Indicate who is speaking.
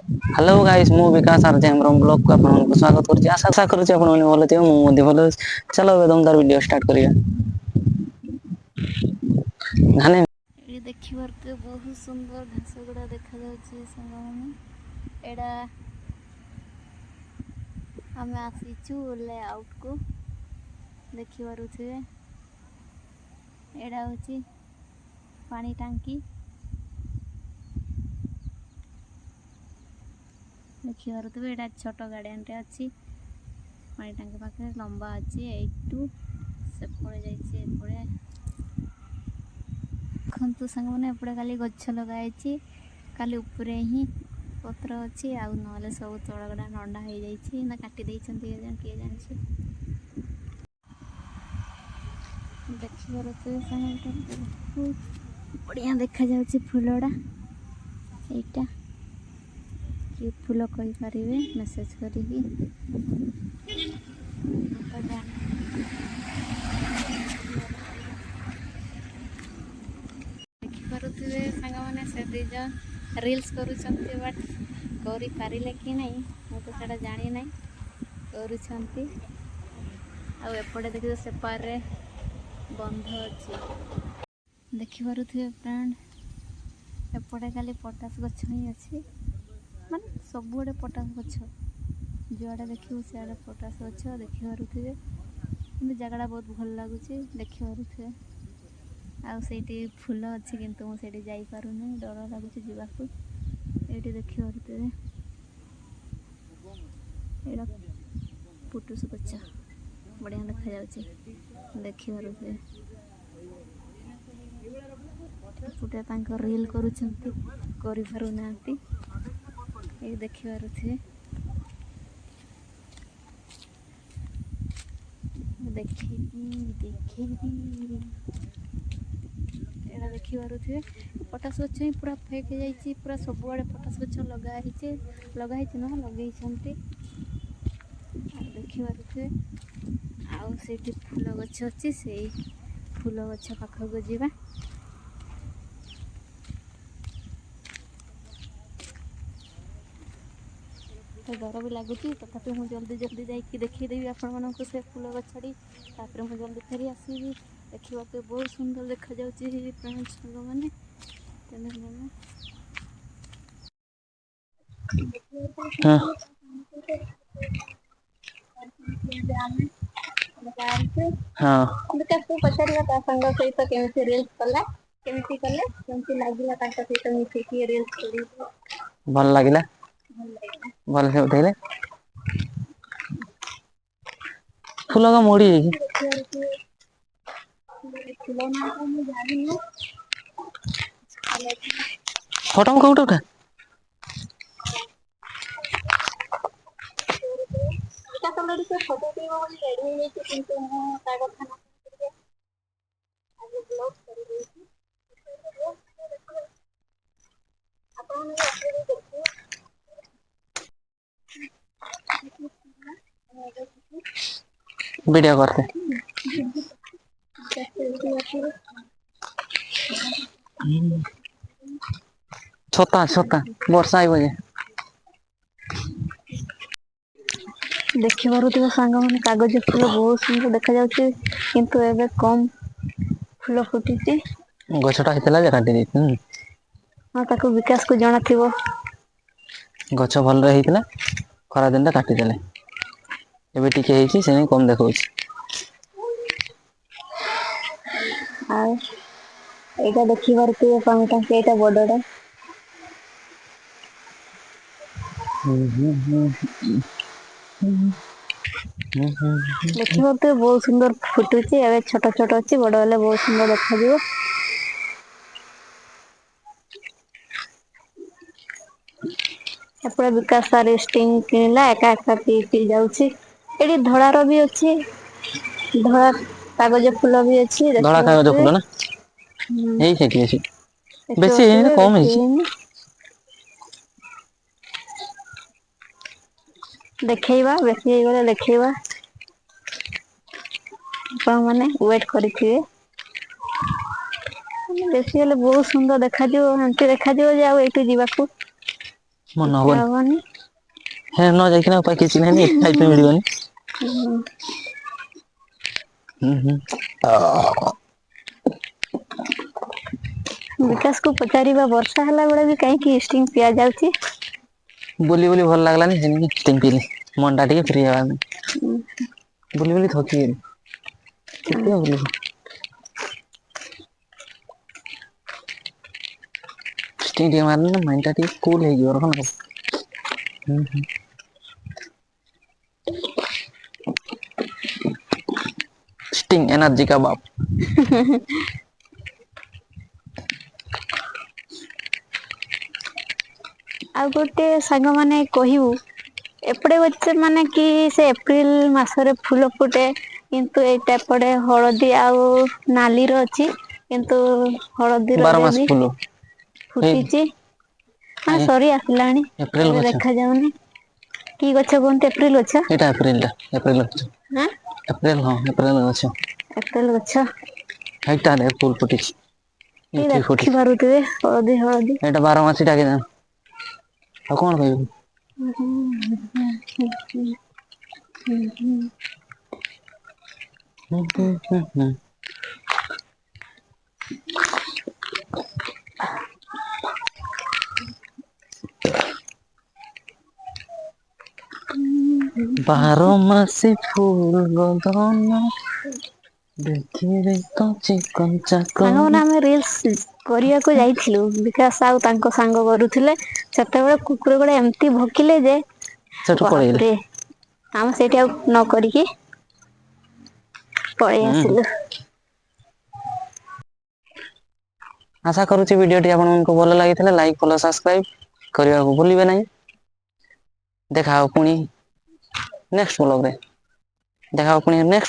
Speaker 1: Hello guys मु विकास are जैमरम blog को आपन स्वागत करछि आशा करूछि आपन माने भलो थियो मु मध्ये भलो चलो ଏବେ दमदार वीडियो स्टार्ट करिया धाने
Speaker 2: ये देखिबार तो बहुत सुंदर घास गुड़ा देखा जाउछि संगमने एडा हमें आसीचु ले आउट को देखिबार थे एडा होछि पानी टांकी देखिबार थे एडा छोट गार्डन रे अछि पानी टांकी पाखे लंबा अछि एटू से पड़े जाइछि एपड़े खंतु संग माने एपड़े खाली गच्छ लगाइछि खाली ऊपरे ही पत्र अछि आ नले सब तळगडा नंडा हो जाइछि ना काटी दैछन्ती के जानछि देखिबार तो संग बढ़िया देखा जाउछि फुलडा एटा कि फूल कहि परिबे मेसेज करिकि देखिपारुथिबे सांग माने से दिज रील्स करूछन्ती बट करि पारिले कि नहीं मु तो सेटा जानि नहीं करूछन्ती आ एपटे देखियो से पार रे बंध अछि देखिपारुथिबे फ्रेंड एपटे खाली पटास गछ ही अछि माने सबुडे पटास गछ जुआडे देखियो सियाडे पटास गछ देखिपारुथिबे किंतु जगड़ा बहुत भल लागुछि देखिपारुथिबे आ सेठी फूल अछि किंतु मु सेठी जाई पारु नै डर लागुछि जीवाकू एठी देखिपारुथिबे एडा पुटुस गछ बढ़िया देखा जाउछि देखिपारुथिबे पुटे तांको रील करूछन्ती करि पारु नांती ए देखिपारुथिबे देखिबी एडा देखिपारुथिबे पटास गछ ही पूरा फेक जाइछि पूरा सबुआडे पटास गछ लगा हिछि न लगै छन्ती देखिपारुथिबे आउ सेठी फूल गछ अछि सेई फूल गछ पाखक जिबा तो डर भी लगुच तथापि मुझे जल्दी जल्दी जाकि देखीदेवी आपण से फूल गछड़ी तापर मुझे जल्दी फेरी आसबि देखा तो बहुत सुंदर देखा जाउछि फ्रेंड्स संग माने
Speaker 1: हां हां
Speaker 2: पचारिबा ता संग सहित केमति रील्स कला केमति कले केमति लागिला तांका सहित मिसिकी रील्स करी
Speaker 1: भल लागिला भल से उठेले फूल का मोड़ी
Speaker 2: फूल ना तो मु जानिनी
Speaker 1: फटो कोउठ उठा
Speaker 2: एटा तमरे से फोटो देबो बोली रेडी होई छि किंतु मु ता कथा ना आज ब्लॉग करि देछि आपण अपलोड करछु
Speaker 1: वीडियो करते छता छता वर्षा आइबो जे
Speaker 2: देखि पारुथिबे सांग माने कागज फूल बहुत सुंदर देखा जाउछि किंतु एबे कम फूल फुटिछि
Speaker 1: गछटा हितला जे काटी देथिन
Speaker 2: हां ताको विकास को जଣା थिबो
Speaker 1: गछ भलरे ହେଇଥିଲା ଖରା ଦିନଟା କାଟିଦେଲେ ଏବେ ଟିକେ ହେଇଛି ସେ କମ ଦେଖଉଛି
Speaker 2: ଆଉ ଏଇଟା ଦେଖି ପାରୁଥିବେ ପାଣି ଟାଙ୍କି ଏଇଟା ବଡଟା ଦେଖିବାକୁ ବହୁତ ସୁନ୍ଦର ଫୁଟୁଛି ଏବେ ଛୋଟ ଛୋଟ ଅଛି ବଡ ହେଲେ ବହୁତ ସୁନ୍ଦର ଦେଖାଯିବ ଏପଟେ ବିକାଶ ତାର ଷ୍ଟିଙ୍ଗ କିଣିଲା ଏକା ଏକା ପିଇ ଯାଉଛି ଏଠି ଧଳାର ବି ଅଛି ଧଳା କାଗଜ ଫୁଲ ବି ଅଛି
Speaker 1: ଧଳା କାଗଜ
Speaker 2: ଦେଖିପାରୁଥିବେ
Speaker 1: ଫୁଲ ନା ହେଇ ସେଠି ଅଛି ବେଶୀ ହେଇନି
Speaker 2: ଦେଖିପାରୁଥିବେ
Speaker 1: କମ
Speaker 2: ବେଶୀ
Speaker 1: ହେଇଛି
Speaker 2: ହେଇନି ଦେଖେଇବା ବେଶୀ ହେଇଗଲେ ଦେଖେଇବା ଆପଣ ମାନେ ୱେଟ କରିଥିବେ ବେଶୀ ହେଲେ ବହୁତ ସୁନ୍ଦର ଦେଖାଯିବ ଏମତି ଦେଖାଯିବ ଯେ ଆଉ ଏଇଠୁ ଯିବାକୁ
Speaker 1: ମନ
Speaker 2: ଇଚ୍ଛା
Speaker 1: ହବନି
Speaker 2: ହବନି।
Speaker 1: ହେ ନ ଯାଇକିନା ଉପାୟ କିଛି ନାହିଁ ଖାଇବା ପାଇଁ ମିଳିବନି।
Speaker 2: ହୁଁ। ବିକାଶ କୁ ପଚାରିବା ବର୍ଷା ହେଲା ବେଳେ ବି କାହିଁକି ଷ୍ଟିଙ୍ଗ ପିଆଯାଉଛି?
Speaker 1: ବୁଲି ବୁଲି ଭଲ ଲାଗିଲାନି ସେମିତି ଷ୍ଟିଙ୍ଗ ପିଇଲି ମନ ଟା ଟିକେ ଫ୍ରି ହେବା ପାଇଁ। ବୁଲି ବୁଲି ଥକି ଗଲି କେତେ ଆଉ ବୁଲିବୁ। ଷ୍ଟିଙ୍ଗ ଟିକେ ମାରିଲେ ମାଇଣ୍ଡ ଟା ଟିକେ କୁଲ ହେଇଯିବ। ଷ୍ଟିଙ୍ଗ ଏନର୍ଜି କା ବାପ୍।
Speaker 2: ଆଉ ଗୋଟେ ସାଙ୍ଗମାନେ କହିବୁ ଏପଟେ ଗଛ ମାନେ କି ସେ ଏପ୍ରିଲ ମାସରେ ଫୁଲ ଫୁଟେ କିନ୍ତୁ ଏଇଟା ଏପଟେ ହଳଦୀ ଆଉ ନାଲିର ଅଛି କିନ୍ତୁ ହଳଦୀର
Speaker 1: ବାର
Speaker 2: ଏବେ
Speaker 1: ମାସ
Speaker 2: ବି
Speaker 1: ଫୁଲ ଏଇ
Speaker 2: ଫୁଟିଛି। ମାନେ ସରି ଆସିଲାଣି
Speaker 1: ଏପ୍ରିଲ
Speaker 2: ଏବେ
Speaker 1: ଗଛ
Speaker 2: ଦେଖା ଯାଉନି କି ଗଛ କୁହନ୍ତି ଏପ୍ରିଲ ଗଛ?
Speaker 1: ଏଇଟା ଏପ୍ରିଲ ଗଛ
Speaker 2: ଆଁ
Speaker 1: ଏପ୍ରିଲ ହଁ ଏପ୍ରିଲ ଗଛ।
Speaker 2: ଏପ୍ରିଲ ଗଛ।
Speaker 1: ହେଇଟା ନେ ଫୁଲ ଫୁଟିଛି।
Speaker 2: କି
Speaker 1: ଏଠି
Speaker 2: ଦେଖି
Speaker 1: ଫୁଟିଛି
Speaker 2: ପାରୁଥିବେ ହଳଦୀ ହଳଦୀ।
Speaker 1: ଏଇଟା ବାର ମାସି ଟା ଆଉ କଣ କହିବୁ? ବାର ମାସି ଫୁଲ ଧନ ଦେଖିଲେ କଞ୍ଚି କଞ୍ଚା
Speaker 2: ସାଙ୍ଗମାନେ
Speaker 1: କଲି।
Speaker 2: ଆମେ ରିଲ୍ସ କରିବାକୁ ଯାଇଥିଲୁ ବିକାଶ ଆଉ ତାଙ୍କ ସାଙ୍ଗ କରୁଥିଲେ ସେତେବେଳେ କୁକୁର ଗୁଡା ଏମିତି ଭୋକିଲେ ଯେ
Speaker 1: ସେଠୁ ପଳେଇଲେ
Speaker 2: ବାପରେ ଆମେ ସେଇଠି ଆଉ ନ କରିକି ପଳେଇ
Speaker 1: ହୁଁ।
Speaker 2: ଆସିଲୁ।
Speaker 1: ଆଶା କରୁଛି ଭିଡିଓଟି ଆପଣଙ୍କୁ ଭଲ ଲାଗିଥିଲା ଲାଇକ୍ ଫଲୋ ସବସ୍କ୍ରାଇବ କରିବାକୁ ଭୁଲିବେ ନାହିଁ। ଦେଖା ହବ ପୁଣି ନେକ୍ସଟ ବ୍ଲଗରେ ଦେଖା ହବ ପୁଣି ନେକ୍ସଟ